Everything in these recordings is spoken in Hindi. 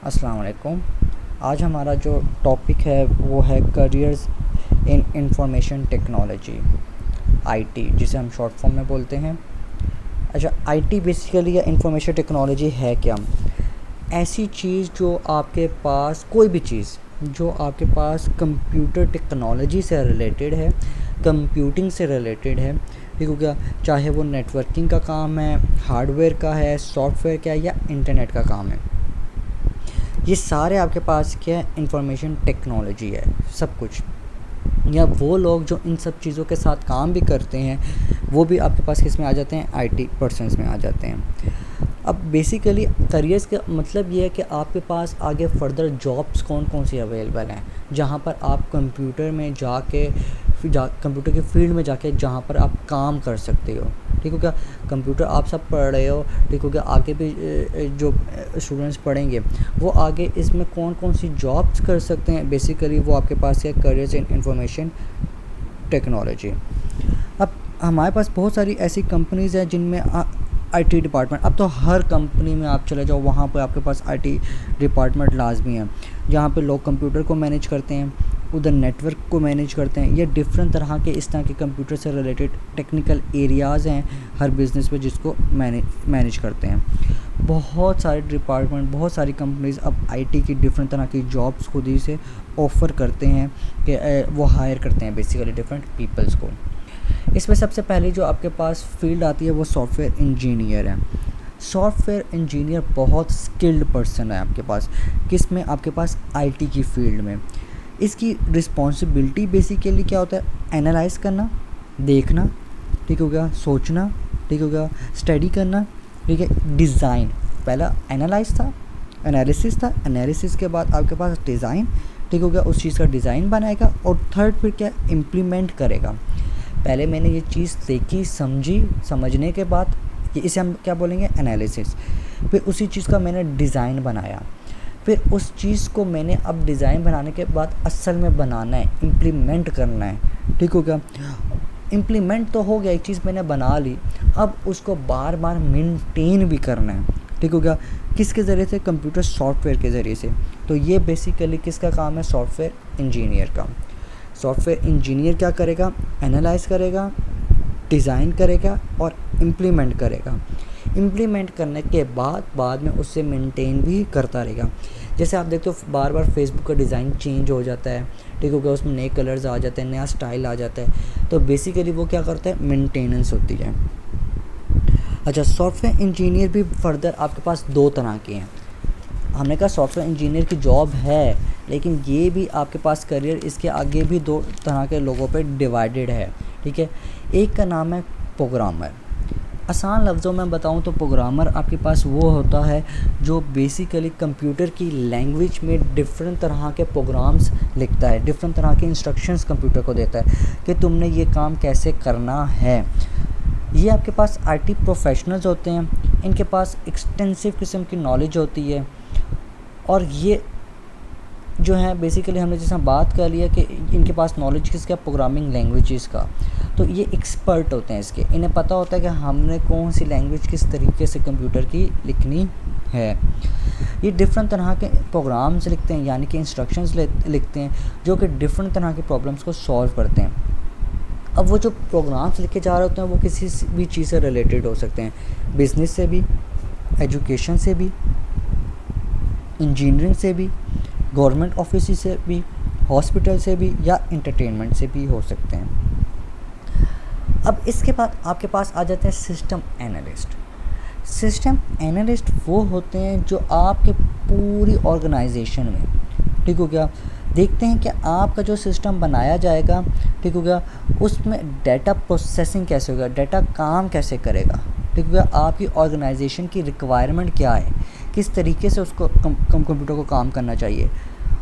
अस्सलाम वालेकुम। आज हमारा जो टॉपिक है वो है careers in information technology, IT, जिसे हम शॉर्ट फॉर्म में बोलते हैं। अच्छा, आईटी बेसिकली या इंफॉर्मेशन टेक्नोलॉजी है क्या? ऐसी चीज़ जो आपके पास, कोई भी चीज़ जो आपके पास कंप्यूटर टेक्नोलॉजी से रिलेटेड है, कंप्यूटिंग से रिलेटेड है, ठीक हो गया। चाहे वो नेटवर्किंग का काम है, हार्डवेयर का है, सॉफ्टवेयर का है या इंटरनेट का काम है, ये सारे आपके पास क्या है? इंफॉर्मेशन टेक्नोलॉजी है सब कुछ। या वो लोग जो इन सब चीज़ों के साथ काम भी करते हैं वो भी आपके पास किस में आ जाते हैं? आईटी पर्सन्स में आ जाते हैं। अब बेसिकली करियर्स का मतलब ये है कि आपके पास आगे फर्दर जॉब्स कौन कौन सी अवेलेबल हैं, जहाँ पर आप कंप्यूटर में कंप्यूटर के फील्ड में जाके जहाँ पर आप काम कर सकते हो, ठीक हो क्या। कंप्यूटर आप सब पढ़ रहे हो, ठीक हो गया। आगे भी जो स्टूडेंट्स पढ़ेंगे वो आगे इसमें कौन कौन सी जॉब्स कर सकते हैं, बेसिकली वो आपके पास है करियर्स इन इंफॉर्मेशन टेक्नोलॉजी। अब हमारे पास बहुत सारी ऐसी कंपनीज़ हैं जिनमें आईटी डिपार्टमेंट, अब तो हर कंपनी में आप चले जाओ वहाँ पे आपके पास आईटी डिपार्टमेंट लाजमी है, जहाँ पे लोग कंप्यूटर को मैनेज करते हैं, उधर नेटवर्क को मैनेज करते हैं। ये डिफरेंट तरह के इस तरह के कंप्यूटर से रिलेटेड टेक्निकल एरियाज़ हैं हर बिज़नेस में, जिसको मैनेज करते हैं। बहुत सारे डिपार्टमेंट, बहुत सारी कंपनीज़ अब आईटी की डिफरेंट तरह की जॉब्स खुद ही से ऑफ़र करते हैं कि वो हायर करते हैं बेसिकली डिफरेंट पीपल्स को। इसमें सबसे पहले जो आपके पास फील्ड आती है वो सॉफ्टवेयर इंजीनियर है। सॉफ्टवेयर इंजीनियर बहुत स्किल्ड पर्सन है आपके पास, किस में? आपके पास आईटी की फील्ड में। इसकी रिस्पॉन्सिबिलिटी बेसिकली क्या होता है? एनालाइज करना, देखना, ठीक हो गया, सोचना, ठीक हो गया, स्टडी करना, ठीक है, डिज़ाइन। पहला एनालाइज था, एनालिसिस था, एनालिसिस के बाद आपके पास डिज़ाइन, ठीक हो गया, उस चीज़ का डिज़ाइन बनाएगा, और थर्ड फिर क्या? इम्प्लीमेंट करेगा। पहले मैंने ये चीज़ देखी, समझी, समझने के बाद इसे हम क्या बोलेंगे? एनालिसिस। फिर उसी चीज़ का मैंने डिज़ाइन बनाया, फिर उस चीज़ को मैंने अब डिज़ाइन बनाने के बाद असल में बनाना है, इम्प्लीमेंट करना है, ठीक हो गया। इम्प्लीमेंट तो हो गया, एक चीज़ मैंने बना ली, अब उसको बार बार मेंटेन भी करना है, ठीक हो गया। किसके ज़रिए से? कंप्यूटर सॉफ्टवेयर के ज़रिए से। तो ये बेसिकली किसका काम है? सॉफ्टवेयर इंजीनियर का। सॉफ्टवेयर इंजीनियर क्या करेगा? एनालाइज करेगा, डिज़ाइन करेगा और इम्प्लीमेंट करेगा। इम्प्लीमेंट करने के बाद में उससे मेंटेन भी करता रहेगा। जैसे आप देखते हो बार बार फेसबुक का डिज़ाइन चेंज हो जाता है, ठीक हो गया, उसमें नए कलर्स आ जाते हैं, नया स्टाइल आ जाता है, तो बेसिकली वो क्या करता है? मेंटेनेंस होती है। अच्छा, सॉफ्टवेयर इंजीनियर भी फर्दर आपके पास दो तरह के हैं। हमने कहा सॉफ्टवेयर इंजीनियर की जॉब है, लेकिन ये भी आपके पास करियर इसके आगे भी दो तरह के लोगों पे डिवाइडेड है, ठीक है। एक का नाम है प्रोग्रामर। आसान लफ्ज़ों में बताऊं तो प्रोग्रामर आपके पास वो होता है जो बेसिकली कंप्यूटर की लैंग्वेज में डिफरेंट तरह के प्रोग्राम्स लिखता है, डिफरेंट तरह के इंस्ट्रक्शंस कंप्यूटर को देता है कि तुमने ये काम कैसे करना है। ये आपके पास आईटी प्रोफेशनल्स होते हैं, इनके पास एक्सटेंसिव किस्म की नॉलेज होती है, और ये जो है बेसिकली हमने जैसा बात कर लिया कि इनके पास नॉलेज किसका? प्रोग्रामिंग लैंग्वेजेस का। तो ये एक्सपर्ट होते हैं इसके, इन्हें पता होता है कि हमने कौन सी लैंग्वेज किस तरीके से कंप्यूटर की लिखनी है। ये डिफरेंट तरह के प्रोग्राम्स लिखते हैं, यानी कि इंस्ट्रक्शंस लिखते हैं जो कि डिफरेंट तरह के प्रॉब्लम्स को सॉल्व करते हैं। अब वो जो प्रोग्राम्स लिखे जा रहे होते हैं वो किसी भी चीज़ से रिलेटेड हो सकते हैं, बिज़नेस से भी, एजुकेशन से भी, इंजीनियरिंग से भी, गवर्नमेंट ऑफिस से भी, हॉस्पिटल से भी, या इंटरटेनमेंट से भी हो सकते हैं। अब इसके बाद आपके पास आ जाते हैं सिस्टम एनालिस्ट। सिस्टम एनालिस्ट वो होते हैं जो आपके पूरी ऑर्गेनाइजेशन में, ठीक हो गया, देखते हैं कि आपका जो सिस्टम बनाया जाएगा, ठीक हो गया, उसमें डाटा प्रोसेसिंग कैसे होगा, डाटा काम कैसे करेगा, ठीक हो गया, आपकी ऑर्गेनाइजेशन की रिक्वायरमेंट क्या है, किस तरीके से उसको कंप्यूटर को काम करना चाहिए,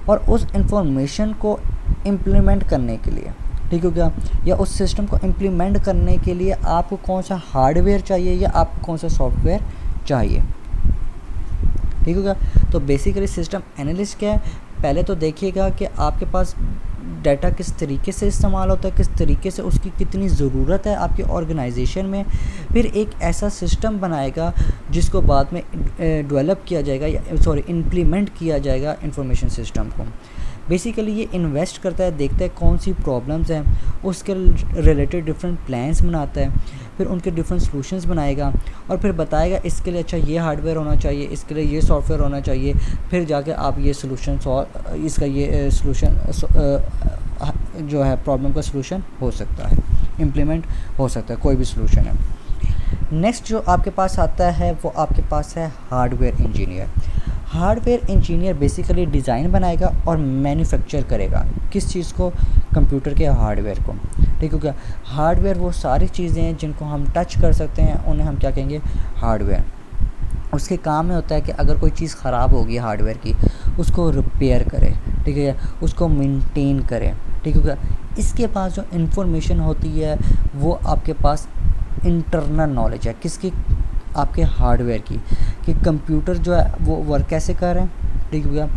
और उस इंफॉर्मेशन को इम्प्लीमेंट करने के लिए, ठीक हो गया, या उस सिस्टम को इम्प्लीमेंट करने के लिए आपको कौन सा हार्डवेयर चाहिए या आपको कौन सा सॉफ्टवेयर चाहिए, ठीक हो गया। तो बेसिकली सिस्टम एनालिस्ट क्या है? पहले तो देखिएगा कि आपके पास डाटा किस तरीके से इस्तेमाल होता है, किस तरीके से उसकी कितनी ज़रूरत है आपकी ऑर्गेनाइजेशन में, फिर एक ऐसा सिस्टम बनाएगा जिसको बाद में डेवलप किया जाएगा इम्प्लीमेंट किया जाएगा इंफॉर्मेशन सिस्टम को। बेसिकली ये इन्वेस्ट करता है, देखता है कौन सी प्रॉब्लम्स हैं, उसके रिलेटेड डिफरेंट प्लान्स बनाता है, फिर उनके डिफरेंट सॉल्यूशंस बनाएगा और फिर बताएगा इसके लिए अच्छा ये हार्डवेयर होना चाहिए, इसके लिए ये सॉफ्टवेयर होना चाहिए, फिर जाके आप ये सॉल्यूशन इसका ये सॉल्यूशन जो है प्रॉब्लम का सॉल्यूशन हो सकता है, इम्प्लीमेंट हो सकता है, कोई भी सॉल्यूशन है। नेक्स्ट जो आपके पास आता है वो आपके पास है hardware engineer. Hardware engineer basically design बनाएगा और मैन्युफैक्चर करेगा किस चीज़ को, कंप्यूटर के हार्डवेयर को। ठीक है क्या, हार्डवेयर वो सारी चीज़ें हैं जिनको हम टच कर सकते हैं, उन्हें हम क्या कहेंगे, हार्डवेयर। उसके काम में होता है कि अगर कोई चीज़ ख़राब होगी हार्डवेयर की, उसको रिपेयर करे, ठीक है, उसको मेंटेन करे, ठीक है क्या। इसके पास जो इन्फॉर्मेशन होती है वो आपके पास इंटरनल नॉलेज है, किसकी, आपके हार्डवेयर की, कि कंप्यूटर जो है वो वर्क कैसे कर रहे हैं, ठीक है,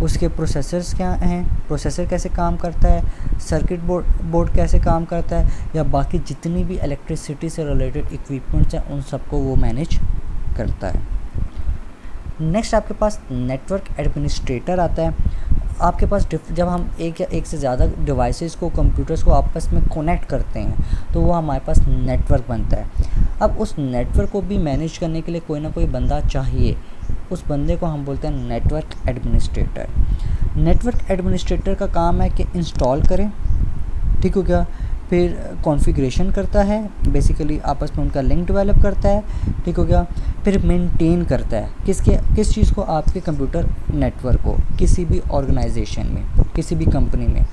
उसके प्रोसेसर्स क्या हैं, प्रोसेसर कैसे काम करता है, सर्किट बोर्ड कैसे काम करता है, या बाकी जितनी भी इलेक्ट्रिसिटी से रिलेटेड इक्विपमेंट्स हैं उन सबको वो मैनेज करता है। नेक्स्ट आपके पास नेटवर्क एडमिनिस्ट्रेटर आता है। आपके पास जब हम एक या एक से ज़्यादा डिवाइसेस को, कंप्यूटर्स को आपस में कनेक्ट करते हैं तो वो हमारे पास नेटवर्क बनता है। अब उस नेटवर्क को भी मैनेज करने के लिए कोई ना कोई बंदा चाहिए, उस बंदे को हम बोलते हैं नेटवर्क एडमिनिस्ट्रेटर। नेटवर्क एडमिनिस्ट्रेटर का काम है कि इंस्टॉल करें, ठीक हो गया, फिर कॉन्फ़िगरेशन करता है, बेसिकली आपस में उनका लिंक डेवलप करता है, ठीक हो गया, फिर मेंटेन करता है किस चीज़ को, आपके कंप्यूटर नेटवर्क को, किसी भी ऑर्गेनाइजेशन में, किसी भी कंपनी में।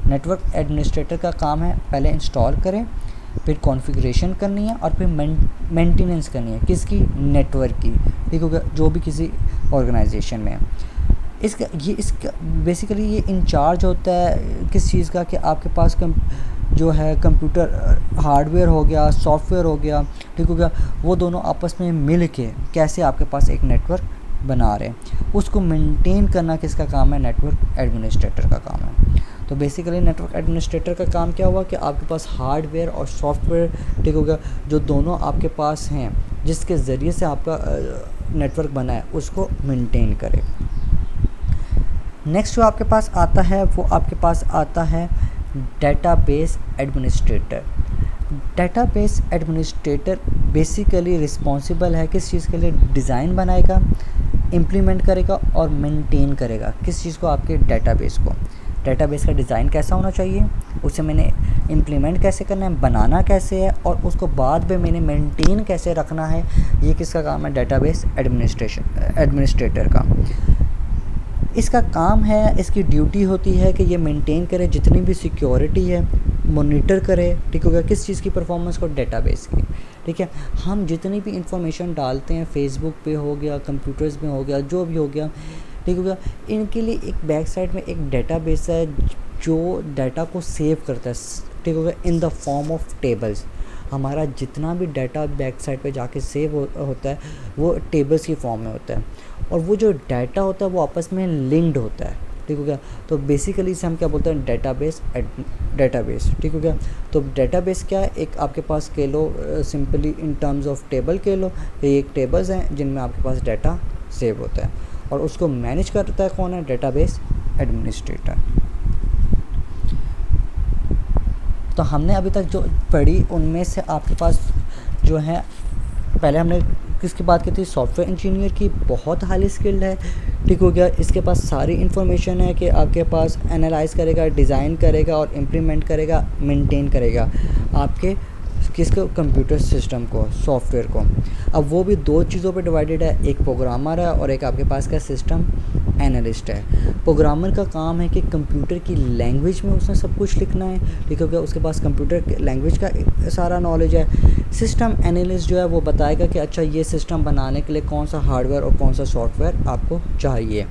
नेटवर्क एडमिनिस्ट्रेटर का काम है पहले इंस्टॉल करें, फिर कॉन्फ़िगरेशन करनी है और फिर मेंटेनेंस करनी है, किसकी, नेटवर्क की, ठीक हो गया, जो भी किसी ऑर्गेनाइजेशन में है। इसका बेसिकली ये इंचार्ज होता है किस चीज़ का, कि आपके पास जो है कंप्यूटर हार्डवेयर हो गया, सॉफ्टवेयर हो गया, ठीक हो गया, वो दोनों आपस में मिल के कैसे आपके पास एक नेटवर्क बना रहे हैं, उसको मेंटेन करना किसका काम है, नेटवर्क एडमिनिस्ट्रेटर का काम है। तो बेसिकली नेटवर्क एडमिनिस्ट्रेटर का काम क्या हुआ कि आपके पास हार्डवेयर और सॉफ्टवेयर, ठीक हो गया, जो दोनों आपके पास हैं, जिसके ज़रिए से आपका नेटवर्क बना है, उसको मेंटेन करे। नेक्स्ट जो आपके पास आता है वो आपके पास आता है database administrator. Database administrator basically responsible है किस चीज़ के लिए, डिज़ाइन बनाएगा, इम्प्लीमेंट करेगा और मेंटेन करेगा किस चीज़ को, आपके डेटाबेस को। डेटाबेस का डिज़ाइन कैसा होना चाहिए, उसे मैंने इम्प्लीमेंट कैसे करना है, बनाना कैसे है, और उसको बाद में मैंने मेंटेन कैसे रखना है, ये किसका काम है, डेटाबेस एडमिनिस्ट्रेटर का। इसका काम है, इसकी ड्यूटी होती है कि ये मेंटेन करे, जितनी भी सिक्योरिटी है मॉनिटर करे, ठीक हो गया, किस चीज़ की, परफॉर्मेंस को, डेटाबेस की, ठीक है। हम जितनी भी इंफॉर्मेशन डालते हैं, फेसबुक पे हो गया, कंप्यूटर्स में हो गया, जो भी हो गया, ठीक हो गया, इनके लिए एक बैक साइड में एक डेटाबेस है जो डाटा को सेव करता है, ठीक हो गया, in the form of tables. हमारा जितना भी डाटा बैक साइड पे जाके सेव होता है वो टेबल्स की फॉर्म में होता है, और वो जो डाटा होता है वो आपस में लिंक्ड होता है, ठीक हो गया। तो बेसिकली इसे हम क्या बोलते हैं, डेटाबेस, ठीक हो गया। तो डेटाबेस क्या है, एक आपके पास कह लो simply in terms of table कह लो, ये एक टेबल्स हैं जिनमें आपके पास डाटा सेव होता है, और उसको मैनेज करता है कौन है, डेटाबेस एडमिनिस्ट्रेटर। तो हमने अभी तक जो पढ़ी उनमें से आपके पास जो है, पहले हमने किसकी बात की थी, सॉफ्टवेयर इंजीनियर की, बहुत हाईली स्किल्ड है, ठीक हो गया, इसके पास सारी इन्फॉर्मेशन है कि आपके पास एनालाइज करेगा, डिज़ाइन करेगा और इम्प्लीमेंट करेगा, मेंटेन करेगा आपके किसको, कंप्यूटर सिस्टम को, सॉफ्टवेयर को। अब वो भी दो चीज़ों पे डिवाइडेड है, एक प्रोग्रामर है और एक आपके पास का सिस्टम एनालिस्ट है। प्रोग्रामर का काम है कि कंप्यूटर की लैंग्वेज में उसने सब कुछ लिखना है, ठीक है, उसके पास कंप्यूटर लैंग्वेज का सारा नॉलेज है। सिस्टम एनालिस्ट जो है वो बताएगा कि अच्छा ये सिस्टम बनाने के लिए कौन सा हार्डवेयर और कौन सा सॉफ्टवेयर आपको चाहिए।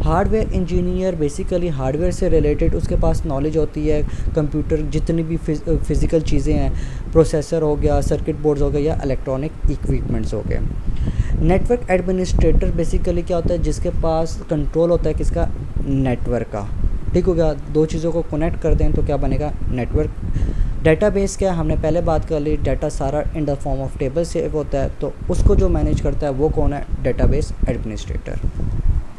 हार्डवेयर इंजीनियर बेसिकली हार्डवेयर से रिलेटेड उसके पास नॉलेज होती है, कंप्यूटर जितनी भी फिज़िकल चीज़ें हैं, प्रोसेसर हो गया, सर्किट बोर्ड्स हो गया, या इलेक्ट्रॉनिक इक्विपमेंट्स हो गए। नेटवर्क एडमिनिस्ट्रेटर बेसिकली क्या होता है, जिसके पास कंट्रोल होता है किसका, नेटवर्क का, ठीक हो गया। दो चीज़ों को कनेक्ट कर दें तो क्या बनेगा, नेटवर्क। डेटाबेस क्या है, हमने पहले बात कर ली, डाटा सारा in the form of table save होता है, तो उसको जो मैनेज करता है वो कौन है, डेटाबेस एडमिनिस्ट्रेटर।